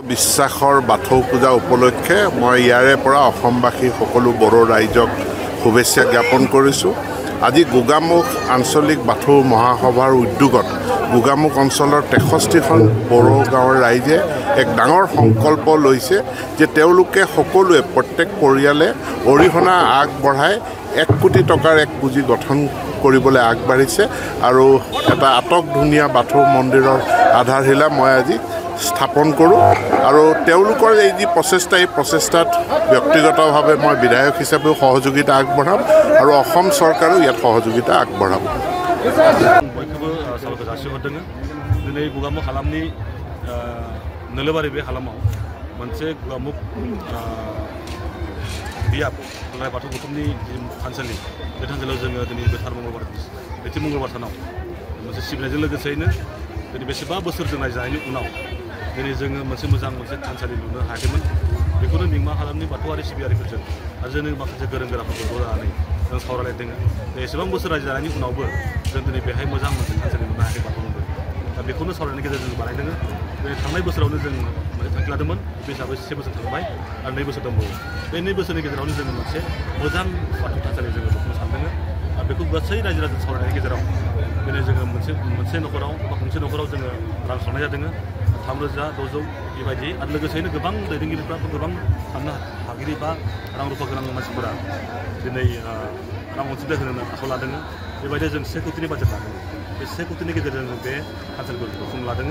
বিশ্বাসৰ বাথৌ পূজা উপলক্ষে মই ইয়াৰে পৰা অসমবাসী সকলো বড়ো ৰাইজক শুভেচ্ছা জ্ঞাপন কৰিছোঁ। আজি গোগামুখ আঞ্চলিক বাথৌ মহাসভাৰ উদ্যোগত গোগামুখ অঞ্চলৰ 63খন বড়ো গাঁৱৰ ৰাইজে এক ডাঙৰ সংকল্প লৈছে যে তেওঁলোকে সকলোৱে প্ৰত্যেক পৰিয়ালে অৰিহণা আগবঢ়াই 1 কোটি টকাৰ এক পুঁজি গঠন কৰিবলৈ আগবাঢ়িছে আৰু এটা আটক ধুনীয়া বাথৌ মন্দিৰৰ আধাৰশিলা মই আজি স্থাপন কৰোঁ আৰু তেওঁলোকৰ এই যি প্ৰচেষ্টা এই প্ৰচেষ্টাত ব্যক্তিগতভাৱে মই বিধায়ক হিচাপেও সহযোগিতা আগবঢ়াম আৰু অসম চৰকাৰেও ইয়াত সহযোগিতা আগবঢ়াব। बयखौबो साबायखर जासिहरदों। दिनै गोगामुख हालामनि नोलोबारि बे हालामाव मोनसे गोगामुख बियाब दुलाराय बाथौ गौथुमनि थानसालि बे थानसालियाव जोङो दिनै गोथार मंगलबार नैथि मंगलबार सानाव मोनसे सिबिनायजों लोगोसेयैनो दिनै बेसेबा बोसोर जों नायजानायनि उनाव दिनै जोङो मोनसे मोजां मोनसे थानसालि लुनो हायाखैमोन। बेखौनो मिंमा हालामनि बाथौआरि सिबियारिफोरजों आरो जोंनि माखासे गोरों गोराफोरखौ लानानै जों सावरायलायदों। एसेबां बोसोर रायजो जानायनि उनावबो जों दिनै बेहाय मोजां मोनसे थानसालि लुनो हायाखै बाथौ मन्दिर। दा बेखौनो सावरायनायनि गेजेरजों बानायदों। बे थांनाय बोसोरावनो जों मोनसे थांखि लादोंमोन। बे हिसाबै 7 बोसोर थांबाय आरो 2 बोसोर दंबावो। बे 2 बोसोरनि गेजेरावनो जोङो मोनसे मोजां बाथौ थानसालि जोङो लुनो सानदों आरो बेखौ गासै रायजो राजा सावरायनायनि गेजेराव दिनै जोङो मोनसे न'खराव बा गंसे न'खराव जोङो रां खांनाय जादों 3,600 बेबायदि आरो लोगोसेयैनो गोबां दैदेनगिरिफ्रा गोबां साननो हागिरि बा रां रुफा गोनां मानसिफोरा दिनै रां अनसुंथाइ होनो आखायाव लादों। बेबायदि जों 1 कोटिनि बाजेट लादों। बे 1 कोटिनि गेजेरजों जों बे थानसालिखौ लुफुंनो लादों।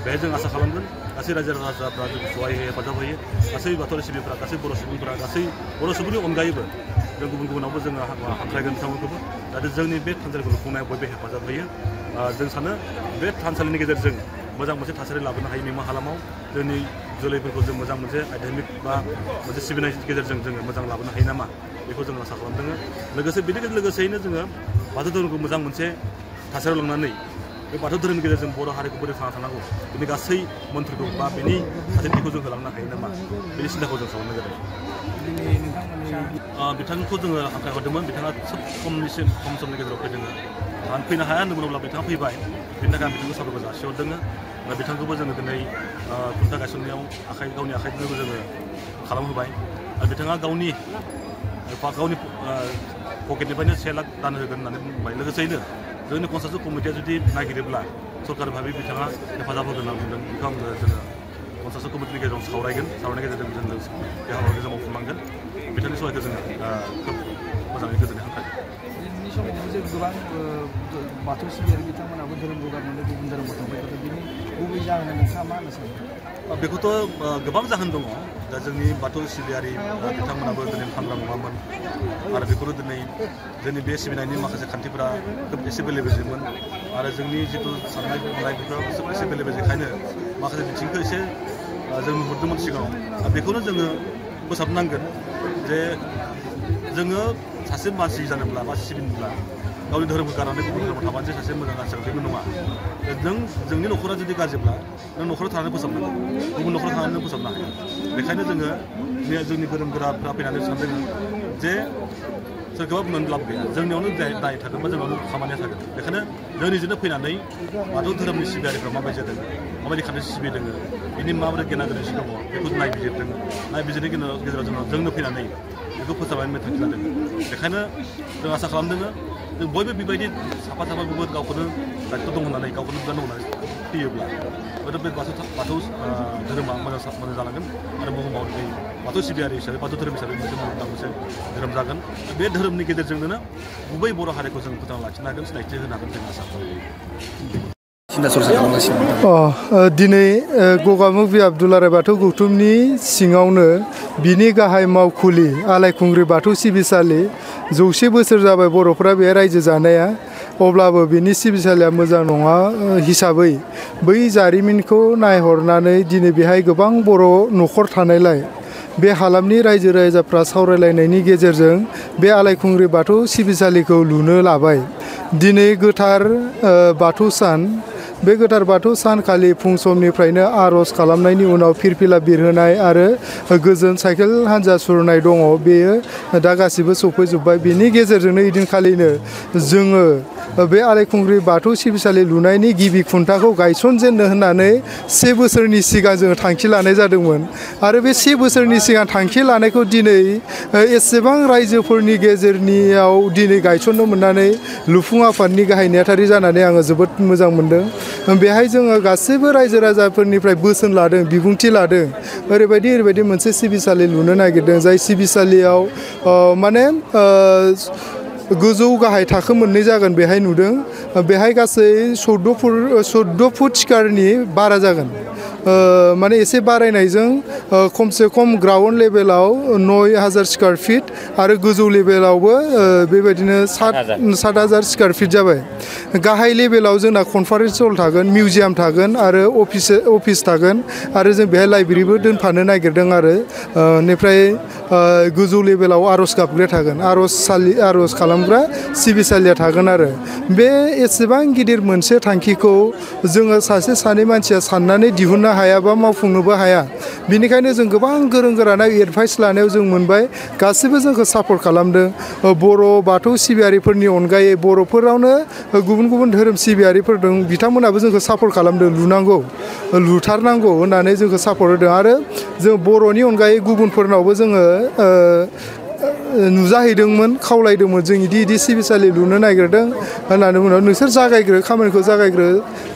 बेहाय जों आसा खालामगोन गासै रायजो राजाफ्रा जोंखौ सहाय होयो, हेफाजाब होयो। गासै बाथौआरि सिबियारिफ्रा, गासै बर' सुबुंफोरा, गासै बर' सुबुंनि अनगायैबो जों गुबुनावबो जोङो हांख्रायगोन बिथांमोनखौबो जाहाथे जोंनि बे थानसालिखौ लुफुंनायाव बयबो हेफाजाब होयो। जों सानो बे थानसालिनि गेजेरजों मोजां मोनसे थासारि लाबोनो हायो। मिंमा हालामाव जोंनि जोलैफोरखौ जों मोजां मोनसे आध्यात्मिक बा मोनसे सिबिनायनि गेजेरजों जोङो मोजां लाबोनो हायो नामा बेखौ जों आसा खालामदों। लोगोसे बेनि लोगोसेयैनो जोङो बाथौ धोरोमखौ मोजां मोनसे थासारियाव लांनानै बे बाथौ धोरोमनि गेजेरजों बर' हारिखौ बोरै थांना थानांगौ बेनि गासै मोन्थोरखौ बा बेनि थासारिखौ जों होलांनो हायो नामा बेनि सिन्थाखौ जों खालामनाय जादों। बिथांखौ जोङो हांख्रायहरदोंमोन। बिथाङा खोब खम समनि गेजेराव फैदों। फैनो हाया होनदोंमोनब्ला बिथाङा फैबाय। बेनि थाखाय आं बिथांखौ साबायखर जासिहरदों। बिथांखौबो जोङो दिनै खुन्था गायसननायाव गावनि आखाइजोंबो जोङो खालामहोबाय आरो बिथाङा गावनि पकेटनिफ्रायनो 1 लाख दान होगोन होननानै बुंबाय। लोगोसेयैनो जोंनि कनस्ट्राक्सन कमिटिया जुदि नागिरोब्ला सरकारि भाबै बिथाङा हेफाजाब होगोन होनना बुंदों। बेखौ जोङो कनस्ट्राक्सन कमिटिनि गेजेराव सावरायनायनि गेजेरजों जों बे हाबाफारिखौ जों मावफुंलांगोन। बिथांनि सहायखौ जोङो खोब मोजाङै गोजोनै हांख्रायो। दिनैनि समाव जे गोबां बाथौ सिबियारि बिथांमोनाबो धोरोमखौ गारनानै गुबुन धोरोमाव थांबाय थादों। बिनि गुबै जाहोना नोंथाङा मा होननो सानो? बेखौथ' गोबां जाहोन दङ। दा जोंनि बाथौ सिबियारि बिथांमोनाबो दिनै सांग्रां नङामोन आरो बेखौनो दिनै जोंनि बे सिबिनायनि माखासे खान्थिफोरा खोब एसे बेले-बेजेमोन आरो जोंनि जिथु साननाय हनाय बेफोराव एसे बेले-बेजेखायनो माखासे बिथिंखौ एसे जों नुहुरदोंमोन सिगाङाव। बेखौनो जोङो फोसाबनांगोन जे जोङो सासे मानसि जानोब्ला बा सिबिनोब्ला गावनि धोरोमखौ गारनानै गुबुन धोरोमाव थाबानो सासे मोजां मानसि जागोन नङा। जोंनि न'खरा जुदि गाज्रिब्ला नों न'खराव थानानै फोसाबनांगोन, गुबुन न'खराव थानानै फोसाबनो हाया। बेखायनो जोङो जोंनि गोरों गोराफ्रा फैनानै सानदों जे सोरखौबा बुंनानै लाब गैया, जोंनियावनो दाय थागोन बा जोंनावनो खामानिया थागोन। बेखायनो जों निजेनो फैनानै बाथौ धोरोमनि सिबियारिफ्रा माबायदि जादों, माबायदि खान्थि सिबिदों, बिनि माबोरै गेना गोरोन्थि दङ बेखौ नायबिजिरदों। नायबिजिरनायनि गेजेराव जोंनो फैनानै बेखौ फोसाबनायनि थांखि लादों। बेखायनो जों आसा खालामदों जों बयबो बेबायदि साफा गावखौनो दायित्व दं होननानै गावखौनो बिबान दं होननानै फैयोब्ला हयथ' बे बाथौ धोरोमा मोजां जालांगोन आरो बुहुमाव बाथौ सिबियारि हिसाबै बाथौ धोरोम हिसाबै मोनसे धोरोम जागोन। बे धोरोमनि गेजेरजोंनो गुबै बर' हारिखौ जों फोथांना लाखिनो हागोन, सिनायथि होनो हागोन जों आसा खालामो। दिनै गोगामुख बियाब दुलाराय बाथौ गौथुमनि सिङावनो बिनि गाहाय मावखुलि आलायखुंग्रि बाथौ सिबिसालि 100 बोसोर जाबाय बर'फ्रा बेहाय रायजो जानाया। अब्लाबो बिनि सिबिसालिया मोजां नङा हिसाबै बै जारिमिनखौ नायहरनानै दिनै बेहाय गोबां बर' न'खर थानायलाय बे हालामनि रायजो राजाफ्रा सावरायलायनायनि गेजेरजों बे आलायखुंग्रि बाथौ सिबिसालिखौ लुनो लाबाय। दिनै गोथार बाथौ सान बे गोथार बाथौ सानखालि फुं समनिफ्रायनो आर'ज खालामनायनि उनाव फिरफिला बिरहोनाय आरो गोजोन साइकेल हान्जा सुरनाय दङ बेयो दा गासिबो सफैजोब्बाय बिनि गेजेरजोंनो इदिनखालिनो जोङो बे आलायखुंग्रि बाथौ सिबिसालि लुनायनि गिबि खुन्थाखौ गायसनजेननो होननानै 1 बोसोरनि सिगां जोङो थांखि लानाय जादोंमोन आरो बे 1 बोसोरनि सिगां थांखि लानायखौ दिनै एसेबां रायजोफोरनि गेजेरनियाव दिनै गायसननो मोननानै लुफुं आफादनि गाहाय नेहाथारि जानानै आङो जोबोद मोजां मोनदों बेहाय जोङो गासैबो रायजो राजाफोरनिफ्राय बोसोन लादों बिबुंथि लादों ओरैबायदि मोनसे सिबिसालि लुनो नागिरदों जाय सिबिसालियाव माने गोजौ गाहाय थाखो मोननै जागोन बेहाय नुदों बेहाय गासै 14 फुट स्कार्टनि बारा जागोन माने एसे बारायनायजों खमसे खम ग्राउन्ड लेभेलाव 9000 स्क्वायर फिट आरो गोजौ लेभेलावबो बेबायदिनो 7000 स्क्वायर फिट जाबाय गाहाय लेभेलाव जोंना कनफारेन्स हल थागोन मिउजियाम थागोन आरो अफिस थागोन आरो जों बेहाय लाइब्रेरिबो दोनफानो नागिरदों आरो बेनिफ्राय गोजौ लेभेलाव आर'ज गाबग्रा थागोन आर'ज खालामग्रा सिबिसालिया थागोन आरो बे एसेबां गिदिर मोनसे थांखिखौ जोङो सासे सानै मानसिया साननानै दिहुननो हायाबा मावफुंनोबो हाया बेनिखायनो जों गोबां गोरों गोरानाव एडभाइस लानायाव जों मोनबाय गासिबो जोंखौ सापर्ट खालामदों बर' बाथौ सिबियारिफोरनि अनगायै बर'फोरावनो गुबुन धोरोम सिबियारिफोर दं बिथांमोनाबो जोंखौ सापर्ट खालामदों लुनांगौ लुथारनांगौ होननानै जोंखौ सापर्ट होदों आरो जों बर'नि अनगायै गुबुनफोरनावबो जोङो नुजाहैदोंमोन खावलायदोंमोन जों इदि सिबिसालि लुनो नागिरदों होननानै बुंनायाव नोंसोर जागायग्रो खामानिखौ जागायग्रो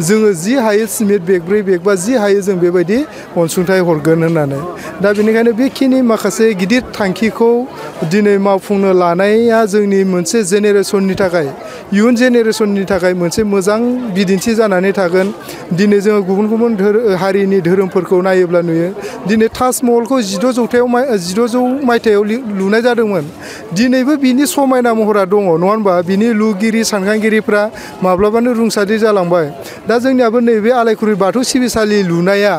जोङो जि हायो सिमेन्ट बेग 4 बेग बा जि हायो जों बेबायदि अनसुंथाइ हरगोन होननानै दा बेनिखायनो बेखिनि माखासे गिदिर थांखिखौ दिनै मावफुंनो लानाया जोंनि मोनसे जेनेरेसननि थाखाय इयुन जेनेरेसननि थाखाय मोनसे मोजां बिदिन्थि जानानै थागोन दिनै जोङो गुबुन हारिनि धोरोमफोरखौ नायोब्ला नुयो दिनै ताजमहलखौ 1600 मायथाइयाव लुनाय जादोंमोन दिनैबो बिनि समायना महरा दङ नङा होनबा बिनि लुगिरि सानखांगिरिफ्रा माब्लाबानो रुंसारि जालांबाय दा जोंनियाबो नैबे आलायखुंग्रि बाथौ सिबिसालि लुनाया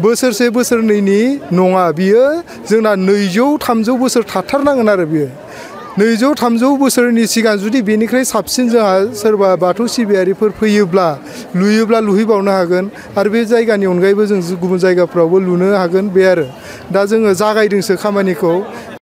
बोसोरसे बोसोरनैनि नङा बियो जोंना 200-300 बोसोर थाथारनांगोन आरो बियो 200-300 बोसोरनि सिगां जुदि बेनिख्रुइ साबसिन जोंहा सोरबा बाथौ सिबियारिफोर फैयोब्ला लुहैबावनो हागोन आरो बे जायगानि अनगायैबो जों गुबुन जायगाफ्रावबो लुनो हागोन बे आरो दा जोङो जागायदोंसो खामानिखौ